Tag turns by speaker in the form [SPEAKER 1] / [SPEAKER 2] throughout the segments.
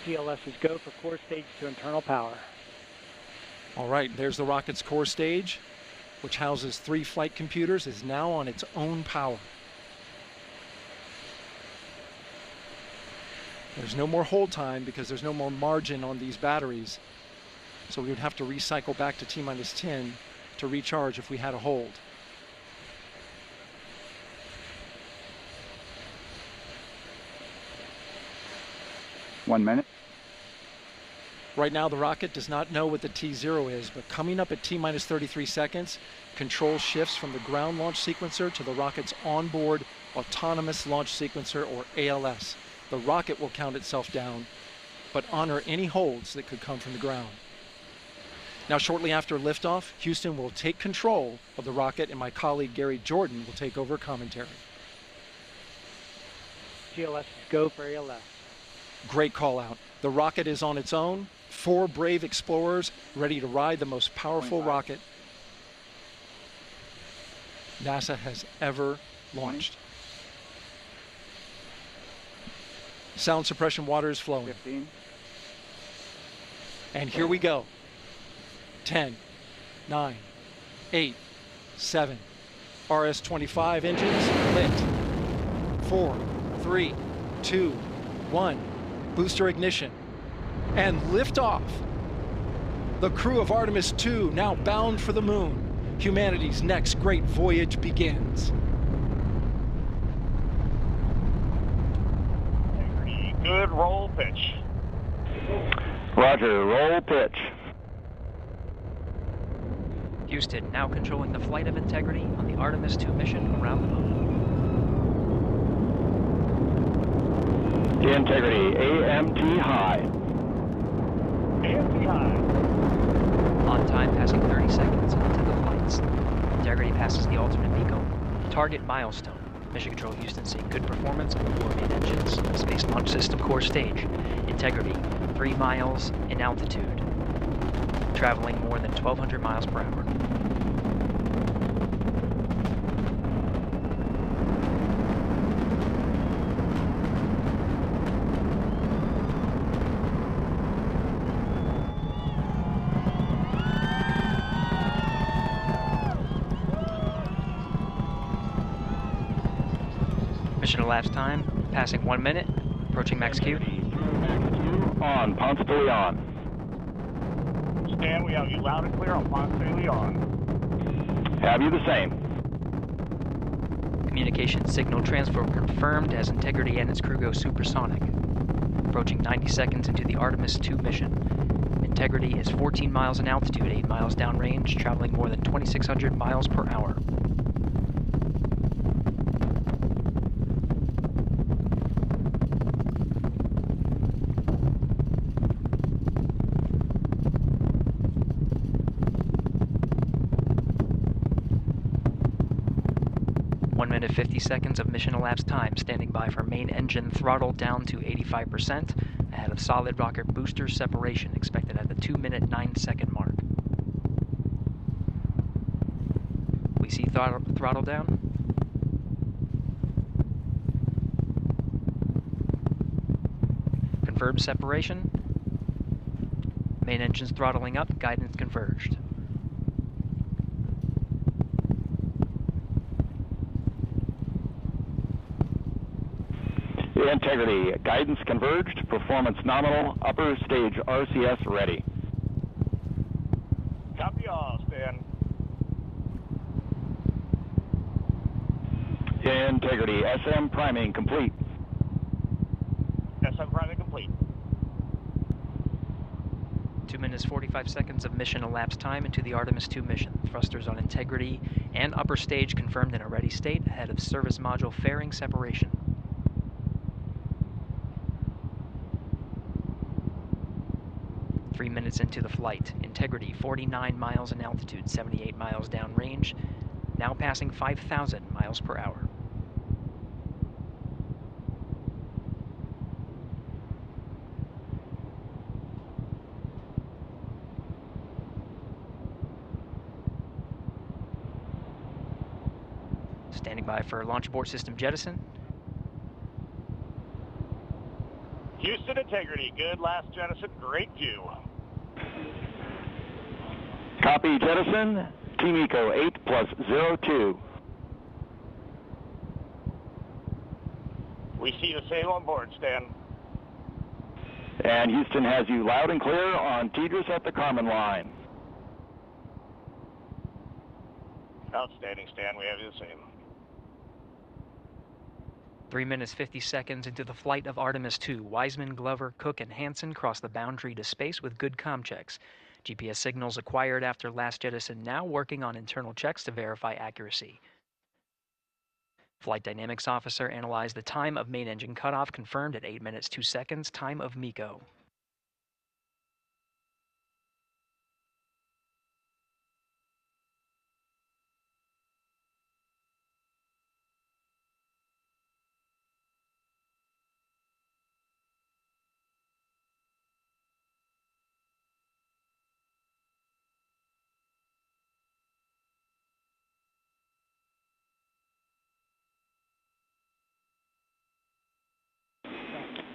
[SPEAKER 1] GLS is go for core stage to internal power.
[SPEAKER 2] All right, there's the rocket's core stage, which houses 3 flight computers, is now on its own power. There's no more hold time because there's no more margin on these batteries. So we would have to recycle back to T-minus 10 to recharge if we had a hold.
[SPEAKER 3] One minute.
[SPEAKER 2] Right now, the rocket does not know what the T0 is, but coming up at T-minus 33 seconds, control shifts from the ground launch sequencer to the rocket's onboard autonomous launch sequencer, or ALS. The rocket will count itself down, but honor any holds that could come from the ground. Now, shortly after liftoff, Houston will take control of the rocket, and my colleague Gary Jordan will take over commentary.
[SPEAKER 1] GLS is go for ALS.
[SPEAKER 2] Great call out. The rocket is on its own. 4 brave explorers ready to ride the most powerful rocket NASA has ever launched. Sound suppression water is flowing.
[SPEAKER 3] 15.
[SPEAKER 2] And here we go. 10, 9, 8, 7. RS-25 engines lit. 4, 3, 2, 1. Booster ignition. And liftoff. The crew of Artemis II now bound for the moon. Humanity's next great voyage begins.
[SPEAKER 4] Good roll pitch.
[SPEAKER 3] Roger, roll pitch.
[SPEAKER 5] Houston now controlling the flight of Integrity on the Artemis II mission around the moon.
[SPEAKER 3] Integrity, AMT high.
[SPEAKER 4] AMT high.
[SPEAKER 5] On time, passing 30 seconds into the flights. Integrity passes the alternate beacon. Target milestone. Mission Control Houston seeing good performance on the 4 main engines. Space Launch System core stage. Integrity, 3 miles in altitude. Traveling more than 1,200 miles per hour. Mission elapsed time, passing 1 minute, approaching max Q.
[SPEAKER 3] On, Ponce de Leon.
[SPEAKER 4] Stan, we have you loud and clear on Ponce de Leon.
[SPEAKER 3] Have you the same?
[SPEAKER 5] Communication signal transfer confirmed as Integrity and its crew go supersonic. Approaching 90 seconds into the Artemis II mission. Integrity is 14 miles in altitude, 8 miles downrange, traveling more than 2,600 miles per hour. Minute 50 seconds of mission elapsed time, standing by for main engine throttle down to 85%, ahead of solid rocket booster separation expected at the 2-minute 9-second mark. We see throttle down. Confirmed separation. Main engines throttling up, guidance converged.
[SPEAKER 3] Integrity, guidance converged, performance nominal, upper stage RCS ready.
[SPEAKER 4] Copy all, Stan.
[SPEAKER 3] Integrity, SM priming complete.
[SPEAKER 4] SM priming complete.
[SPEAKER 5] 2 minutes 45 seconds of mission elapsed time into the Artemis II mission. Thrusters on Integrity and upper stage confirmed in a ready state ahead of service module fairing separation. 3 minutes into the flight. Integrity, 49 miles in altitude, 78 miles downrange, now passing 5,000 miles per hour. Standing by for launch abort system jettison.
[SPEAKER 4] Houston integrity, good last jettison, great view.
[SPEAKER 3] Copy jettison, Team Eco 8 plus 02.
[SPEAKER 4] We see the same on board, Stan.
[SPEAKER 3] And Houston has you loud and clear on Tidris at the Carmen line.
[SPEAKER 4] Outstanding, Stan, we have you the same.
[SPEAKER 5] 3 minutes 50 seconds into the flight of Artemis II, Wiseman, Glover, Cook, and Hansen cross the boundary to space with good comm checks. GPS signals acquired after last jettison now working on internal checks to verify accuracy. Flight Dynamics Officer analyzed the time of main engine cutoff, confirmed at 8 minutes 2 seconds, time of MECO.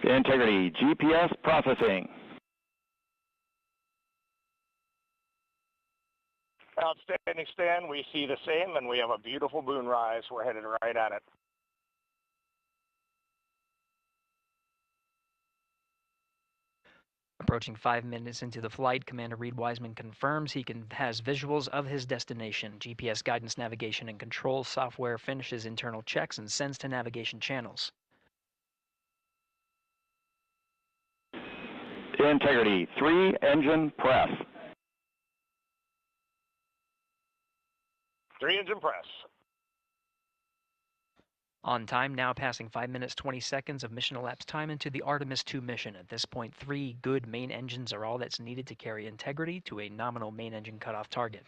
[SPEAKER 3] Integrity, GPS processing.
[SPEAKER 4] Outstanding, Stan, we see the same, and we have a beautiful moonrise. We're headed right at it.
[SPEAKER 5] Approaching 5 minutes into the flight, Commander Reed Wiseman confirms he has visuals of his destination. GPS guidance, navigation, and control software finishes internal checks and sends to navigation channels.
[SPEAKER 3] Integrity, 3 engine press.
[SPEAKER 4] 3 engine press.
[SPEAKER 5] On time, now passing 5 minutes 20 seconds of mission elapsed time into the Artemis II mission. At this point, 3 good main engines are all that's needed to carry Integrity to a nominal main engine cutoff target.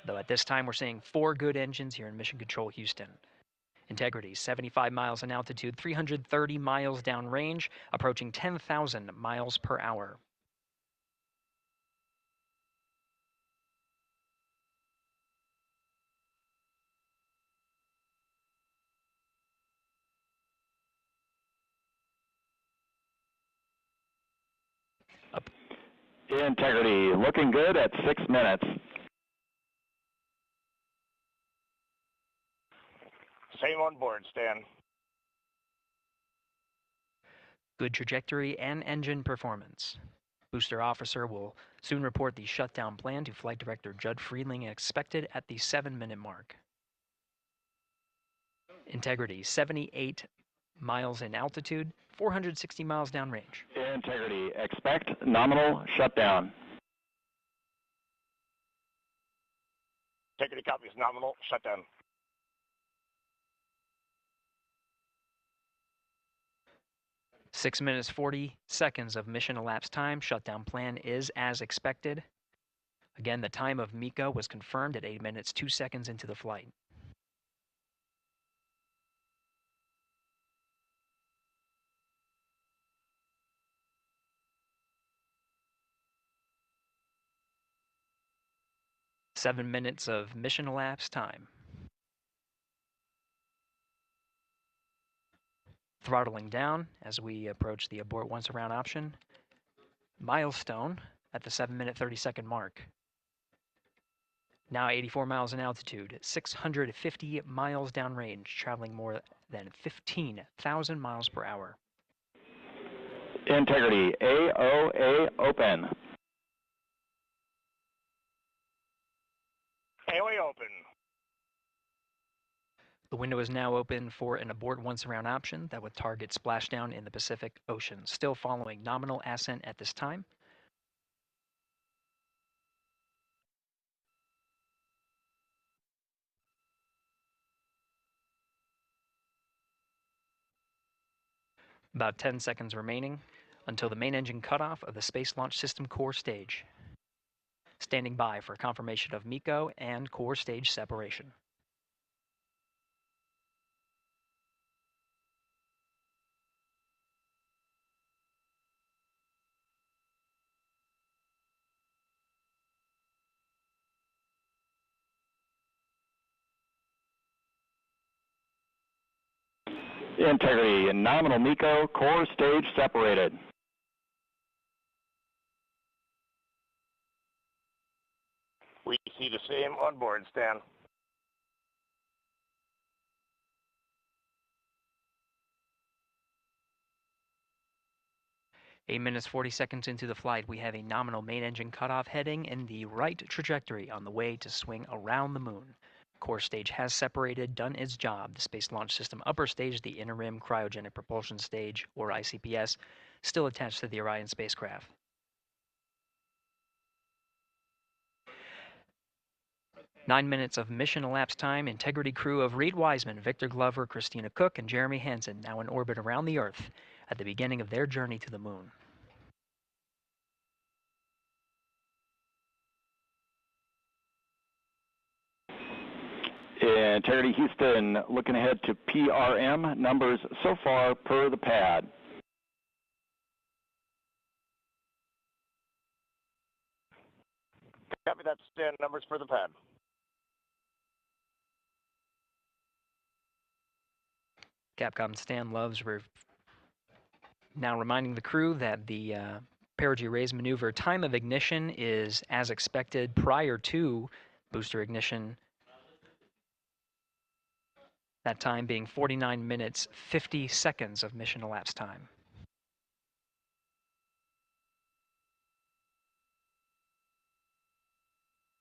[SPEAKER 5] Though at this time, we're seeing 4 good engines here in Mission Control Houston. Integrity, 75 miles in altitude, 330 miles downrange, approaching 10,000 miles per hour.
[SPEAKER 3] Integrity, looking good at 6 minutes.
[SPEAKER 4] Same on board, Stan.
[SPEAKER 5] Good trajectory and engine performance. Booster officer will soon report the shutdown plan to Flight Director Judd Friedling, expected at the 7-minute mark. Integrity, 78 miles in altitude, 460 miles downrange.
[SPEAKER 3] Integrity, expect nominal shutdown.
[SPEAKER 4] Integrity copies nominal shutdown.
[SPEAKER 5] Six minutes 40 seconds of mission elapsed time. Shutdown plan is as expected. Again, the time of MECO was confirmed at 8 minutes 2 seconds into the flight. Seven minutes of mission elapsed time. Throttling down as we approach the abort once around option. Milestone at the 7-minute 30-second mark. Now 84 miles in altitude, 650 miles downrange, traveling more than 15,000 miles per hour.
[SPEAKER 3] Integrity, AOA open.
[SPEAKER 4] AOA open.
[SPEAKER 5] The window is now open for an abort once around option that would target splashdown in the Pacific Ocean. Still following nominal ascent at this time. About 10 seconds remaining until the main engine cutoff of the Space Launch System core stage. Standing by for confirmation of MECO and core stage separation.
[SPEAKER 3] Integrity, nominal MECO, core stage separated.
[SPEAKER 4] We see the same on board, Stan.
[SPEAKER 5] 8 minutes 40 seconds into the flight, we have a nominal main engine cutoff heading in the right trajectory on the way to swing around the moon. Core stage has separated, done its job. The Space Launch System upper stage, the Inner Rim Cryogenic Propulsion Stage, or ICPS, still attached to the Orion spacecraft. Nine minutes of mission elapsed time. Integrity crew of Reed Wiseman, Victor Glover, Christina Cook, and Jeremy Hansen now in orbit around the Earth at the beginning of their journey to the moon.
[SPEAKER 3] Integrity Houston, looking ahead to PRM numbers so far per the pad.
[SPEAKER 4] Copy that, Stan. Numbers for the pad.
[SPEAKER 5] Capcom Stan Loves now reminding the crew that the perigee raise maneuver time of ignition is as expected prior to booster ignition. That time being 49 minutes 50 seconds of mission elapsed time.